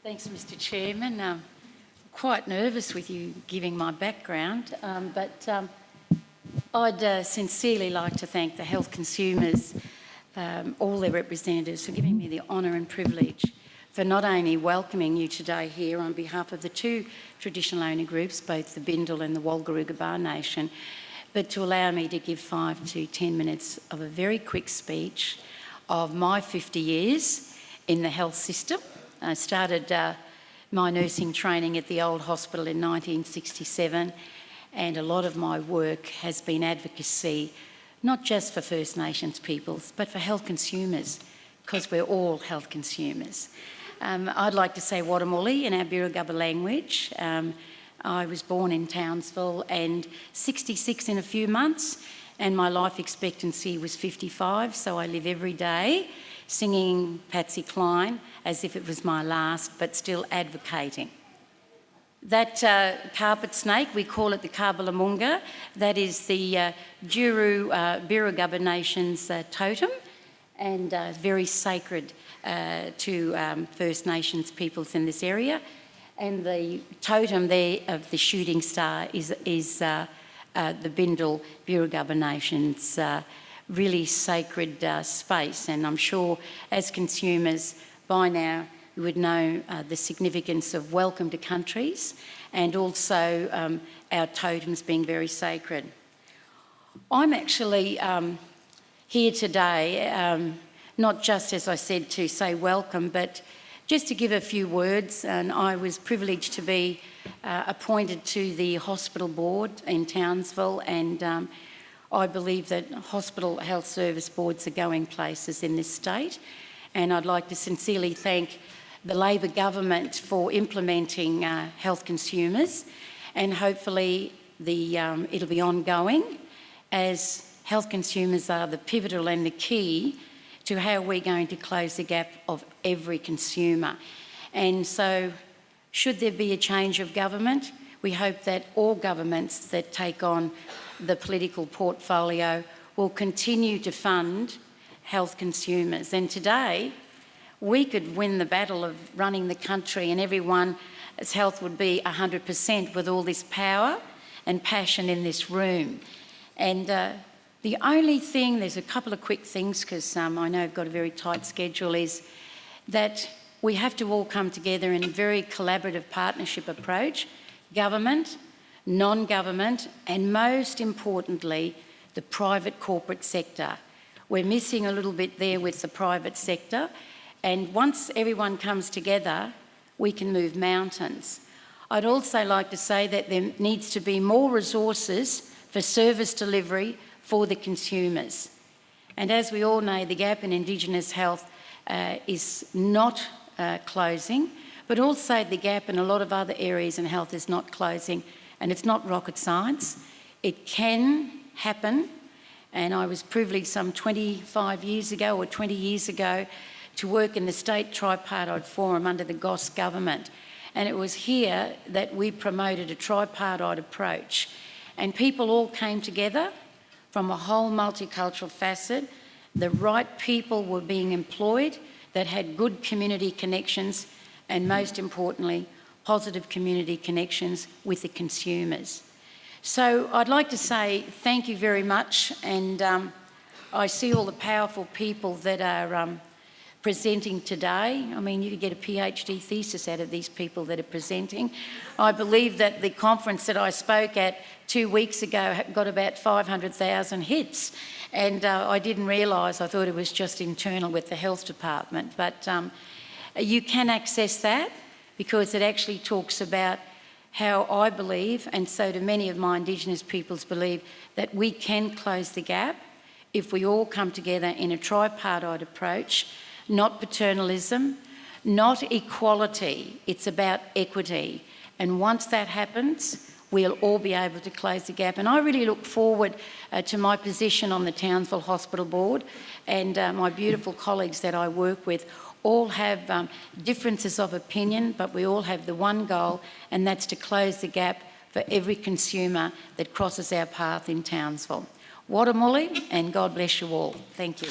Thanks, Mr. Chairman. Quite nervous with you giving my background, but I'd sincerely like to thank the health consumers, all their representatives, for giving me the honour and privilege for not only welcoming you today here on behalf of the two traditional owner groups, both the Bindal and the Walgaruga Bar Nation, but to allow me to give 5 to 10 minutes of a very quick speech of my 50 years in the health system. I started my nursing training at the old hospital in 1967, and a lot of my work has been advocacy, not just for First Nations peoples, but for health consumers, because we're all health consumers. I'd like to say Wadamuli in our Birragubba language. I was born in Townsville and 66 in a few months, and my life expectancy was 55, so I live every day singing Patsy Cline as if it was my last, but still advocating. That carpet snake, we call it the Kabalamunga, that is the Juru Birragubba Nation's totem, and very sacred to First Nations peoples in this area. And the totem there of the shooting star is the Bindal Birragubba Nation's really sacred space, and I'm sure as consumers by now you would know the significance of welcome to countries and also our totems being very sacred. I'm actually here today not just, as I said, to say welcome, but just to give a few words. And I was privileged to be appointed to the hospital board in Townsville, and I believe that hospital health service boards are going places in this state, and I'd like to sincerely thank the Labor government for implementing health consumers, and hopefully it'll be ongoing, as health consumers are the pivotal and the key to how we're going to close the gap of every consumer. And so should there be a change of government, we hope that all governments that take on the political portfolio will continue to fund health consumers. And today, we could win the battle of running the country and everyone's health would be 100% with all this power and passion in this room. And the only thing, there's a couple of quick things, because I know I've got a very tight schedule, is that we have to all come together in a very collaborative partnership approach, government, non-government, and most importantly, the private corporate sector. We're missing a little bit there with the private sector, and once everyone comes together, we can move mountains. I'd also like to say that there needs to be more resources for service delivery for the consumers. And as we all know, the gap in Indigenous health is not closing, but also the gap in a lot of other areas in health is not closing. And it's not rocket science. It can happen. And I was privileged some 25 years ago or 20 years ago to work in the State Tripartite Forum under the Goss government. And it was here that we promoted a tripartite approach. And people all came together from a whole multicultural facet. The right people were being employed that had good community connections, and most importantly, positive community connections with the consumers. So I'd like to say thank you very much, and I see all the powerful people that are presenting today. I mean, you could get a PhD thesis out of these people that are presenting. I believe that the conference that I spoke at 2 weeks ago got about 500,000 hits, and I didn't realise, I thought it was just internal with the health department, but you can access that, because it actually talks about how I believe, and so do many of my Indigenous peoples believe, that we can close the gap if we all come together in a tripartite approach, not paternalism, not equality, it's about equity. And once that happens, we'll all be able to close the gap. And I really look forward to my position on the Townsville Hospital Board, and my beautiful colleagues that I work with all have differences of opinion, but we all have the one goal, and that's to close the gap for every consumer that crosses our path in Townsville. Wadamuli, and God bless you all. Thank you.